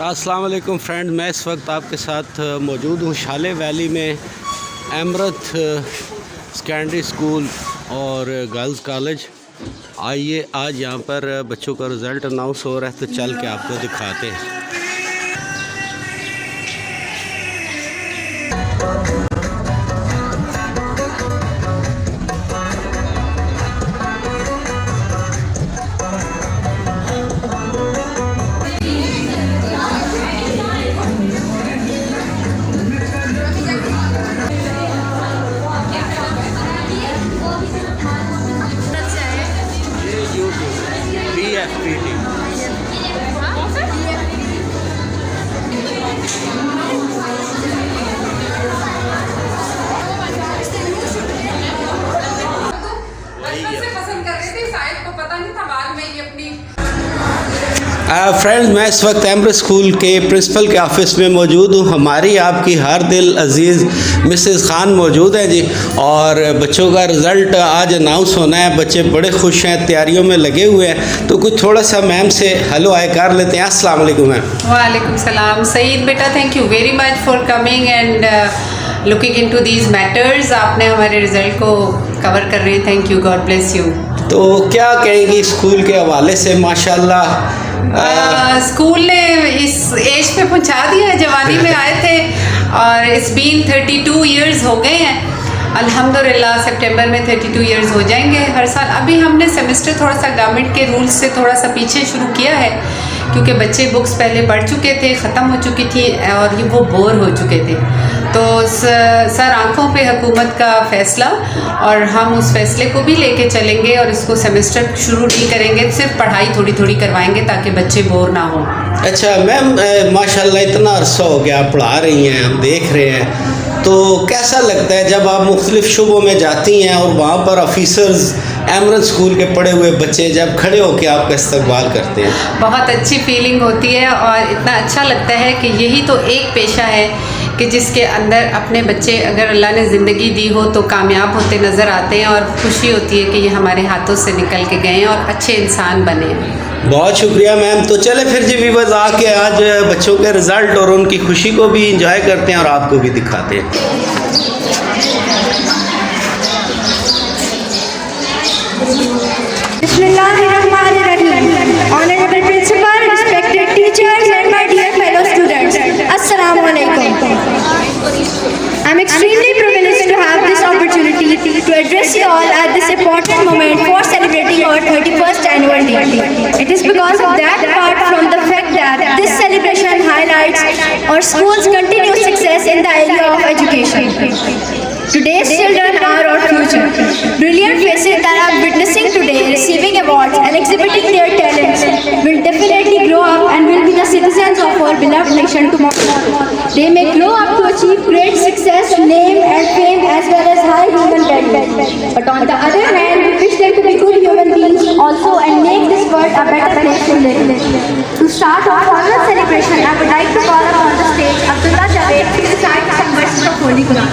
अस्सलाम वालेकुम फ्रेंड, मैं इस वक्त आपके साथ मौजूद हूँ शाले वैली में अमृत सेकेंडरी स्कूल और गर्ल्स कॉलेज। आइए आज यहाँ पर बच्चों का रिज़ल्ट अनाउंस हो रहा है, तो चल के आपको दिखाते हैं। BFPT फ्रेंड्स, मैं इस वक्त अमृत स्कूल के प्रिंसिपल के ऑफिस में मौजूद हूँ। हमारी आपकी हर दिल अजीज़ मिसेस खान मौजूद हैं जी, और बच्चों का रिज़ल्ट आज अनाउंस होना है। बच्चे बड़े खुश हैं, तैयारियों में लगे हुए हैं। तो कुछ थोड़ा सा मैम से हेलो हाय कर लेते हैं। अस्सलाम वालेकुम मैम। वालेकुम सलाम सईद बेटा, thank you very much for coming and looking into these matters. आपने हमारे रिज़ल्ट को कवर कर रहे हैं, thank you, God bless you. तो क्या कहेंगी स्कूल के हवाले से? माशाल्लाह स्कूल ने इस एज पे पहुंचा दिया है। जवानी में आए थे और इट्स बीन 32 इयर्स हो गए हैं। अल्हम्दुलिल्लाह सितंबर में 32 इयर्स हो जाएंगे हर साल। अभी हमने सेमेस्टर थोड़ा सा गवर्नमेंट के रूल्स से थोड़ा सा पीछे शुरू किया है, क्योंकि बच्चे बुक्स पहले पढ़ चुके थे, ख़त्म हो चुकी थी और ये वो बोर हो चुके थे। तो सर आंखों पे हुकूमत का फ़ैसला, और हम उस फैसले को भी लेके चलेंगे और इसको सेमेस्टर शुरू नहीं करेंगे, सिर्फ पढ़ाई थोड़ी थोड़ी करवाएंगे ताकि बच्चे बोर ना हो। अच्छा मैम, माशाल्लाह इतना अरसा हो गया आप पढ़ा रही हैं, हम देख रहे हैं। तो कैसा लगता है जब आप मुख्तलिफ़ शुबों में जाती हैं और वहाँ पर ऑफिसर्स अमृत स्कूल के पढ़े हुए बच्चे जब खड़े होकर आपका इस्तकबाल करते हैं? बहुत अच्छी फीलिंग होती है और इतना अच्छा लगता है कि यही तो एक पेशा है कि जिसके अंदर अपने बच्चे, अगर अल्लाह ने ज़िंदगी दी हो, तो कामयाब होते नज़र आते हैं और खुशी होती है कि ये हमारे हाथों से निकल के गए हैं और अच्छे इंसान बने हैं। बहुत शुक्रिया मैम। तो चले फिर जी वीवर्स, आके आज बच्चों के रिज़ल्ट और उनकी खुशी को भी इंजॉय करते हैं और आपको भी दिखाते हैं। Honorable Principal, respected teachers and my dear fellow students, Assalamu alaikum. I'm extremely privileged to have this opportunity to address you all at this important moment for celebrating our 31st annual day. It is because of that, apart from the fact that this celebration highlights our school's continued success in the area of education. Today's children are our future. Brilliant faces that are witnessing today receiving awards and exhibiting their talents will definitely grow up and will be the citizens of our beloved nation tomorrow. They may grow up to achieve great success, name and fame as well as high human value. But on the other hand, we wish them to be good human beings also and make this world a better place to live. To start our formal celebration, I would like to call upon the stage Abdullah Javed to recite some verses of Holy Quran.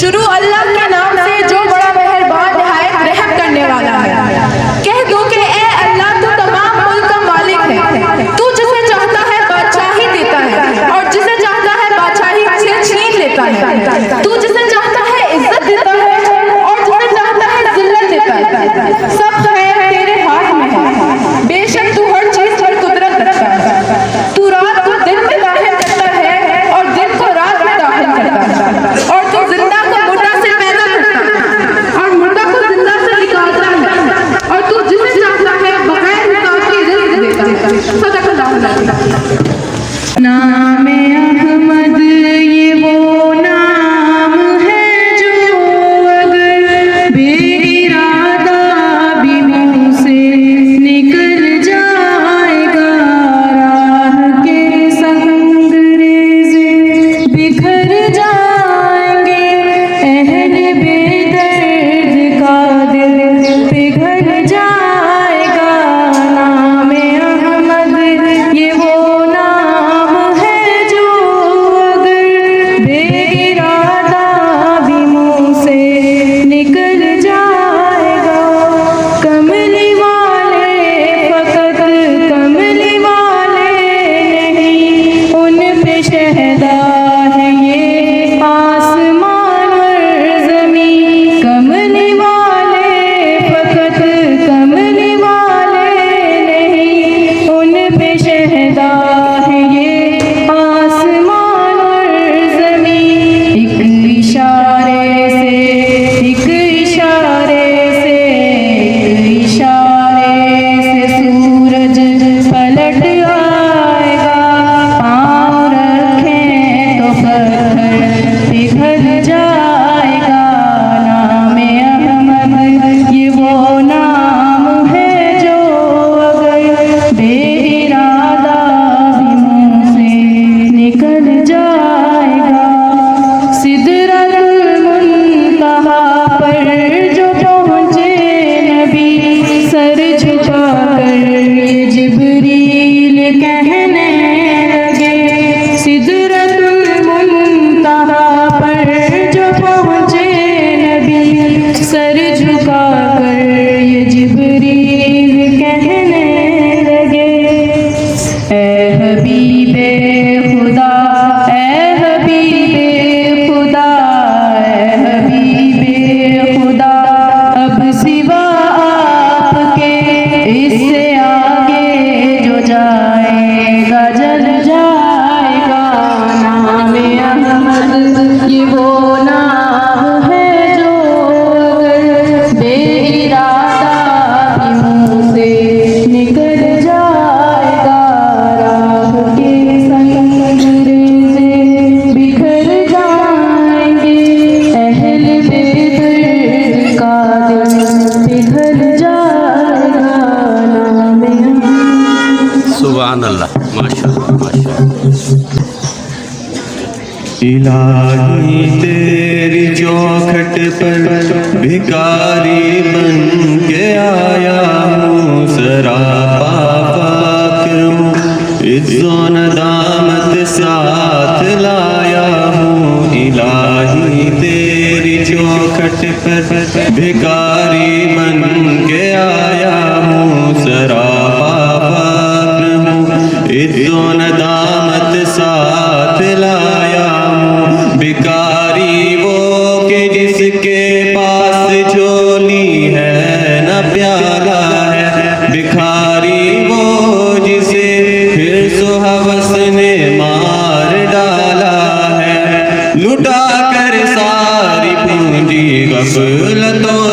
शुरू अल्लाह के नाम से जो बड़ा मेहरबान निहायत रहम करने वाला है। कह दो कि ए अल्लाह तू तमाम मुल्क का मालिक है। तू जिसे चाहता है बादशाही देता है और जिसे चाहता है बादशाही से छीन लेता है। तू जिसे चाहता है इज्जत देता है और जिसे चाहता है जिल्लत देता है। सब खैर तेरे हाथ में है। बेशक तू हर चीज पर कुदरत रखता है। तू रात को दिन में दाखिल करता है और दिन को रात में दाखिल करता है। और तू जिंदा को मुर्दा से पैदा करता है और मुर्दा को जिंदा से निकालता है। और तू जिसे चाहता है बगैर हिसाब के रिज़्क़ देता है। सदक़ल्लाहु अज़ीम। नाम अहमद ये वो नाम है जो अगर बेइरादा भी मुंह से निकल जाएगा राह के संग रेज़े बिखर जाएंगे। अहले बेदर्द का दिल पिघल जाएगा। नाम अहमद ये वो नाम है जो अगर बेइरादा भी मुंह से निकल जाएगा। कमली वाले फकत कमली वाले नहीं उन पे शहदा है ये आसमान और ज़मीन। कमली वाले फकत कमली वाले नहीं उन पे शहदा है ये आसमान और ज़मीन। एक इशारे से एक इशारे से एक इशारे से सूरज पलट आएगा। पाँव रखें तो पत्थर पिघल जाएगा। नाम अहमद ये वो नाम है जो अगर बेइरादा भी मुंह से निकल जाएगा। सिदरतुल मुंतहा पर जो पहुँचे नबी सर झुकाकर ये जिब्रील कहने लगे। सिदरतुल मुंतहा पर जो पहुँचे नबी सर झुकाकर ये जिब्रील कहने लगे। ए हबीबे खुदा ए हबीबे खुदा ए हबीबे खुदा अब सिवा आपके इससे आगे जो जाएगा जल जाएगा। नाम अहमद ये वो नाम है जो अगर बेइरादा भी मुंह से निकल जाएगा। राह के संग रेज़े बिखर जाएंगे। अहले बेदर्द का दिल पिघल जाएगा। नाम सुभान अल्लाह, माशाअल्लाह माशाअल्लाह। इलाही तेरी चौखट पर भिखारी बन के आया हूँ। सरापा फाकिर हूँ, इज़्ज़ो नदामत साथ लाया हूँ। इलाही तेरी चौखट पर भिखारी बन के आया हूँ। सरापा फाकिर हूँ, इज़्ज़ो नदामत साथ लाया हूँ। भिखारी वो के जिसके पास झोली है न प्याला है। भिखारी वो जिसे हिर्स हवस ने मार डाला है। लुटा कर सारी पूंजी गफलतों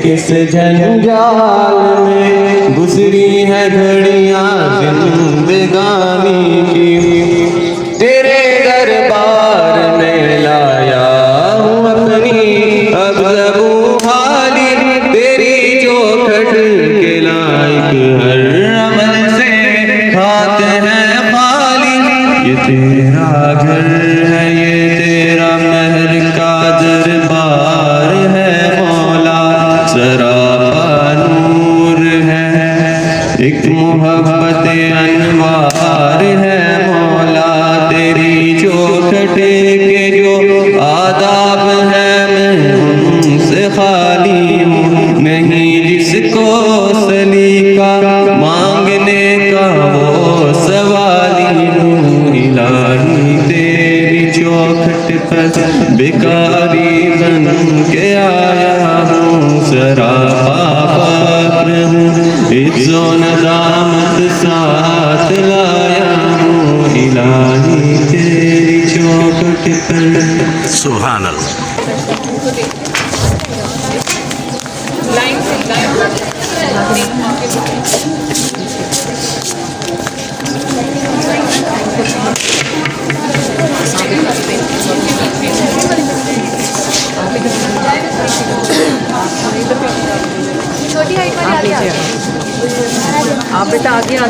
किस जंजाल में गुजरी है घड़ियां जिंदगानी की, तेरे दरबार में लाया हूँ अपनी अब ज़बू हाली, तेरी चौखट के लायक हर अमल से खाते हैं खाली। ये तेरा घर है, ये तेरा महल का दरबार है मौला, सरापा नूर है, एक मोहब्बत अनवार है मौला। तेरी चौखट के जो आदाब है मैं उनसे खाली हूँ, नहीं जिसको सलीका मांगने का वो सवाली हूँ। इलाही तेरी चौखट पर भिखारी बन के आया हूँ, सरापा फक्र हूँ, इज़्ज़ो नदामत साथ लाया हूँ। इलाही तेरी चौखट पर सुभान अल्लाह। छोटी हाइट वाली आप बेटा आगे आ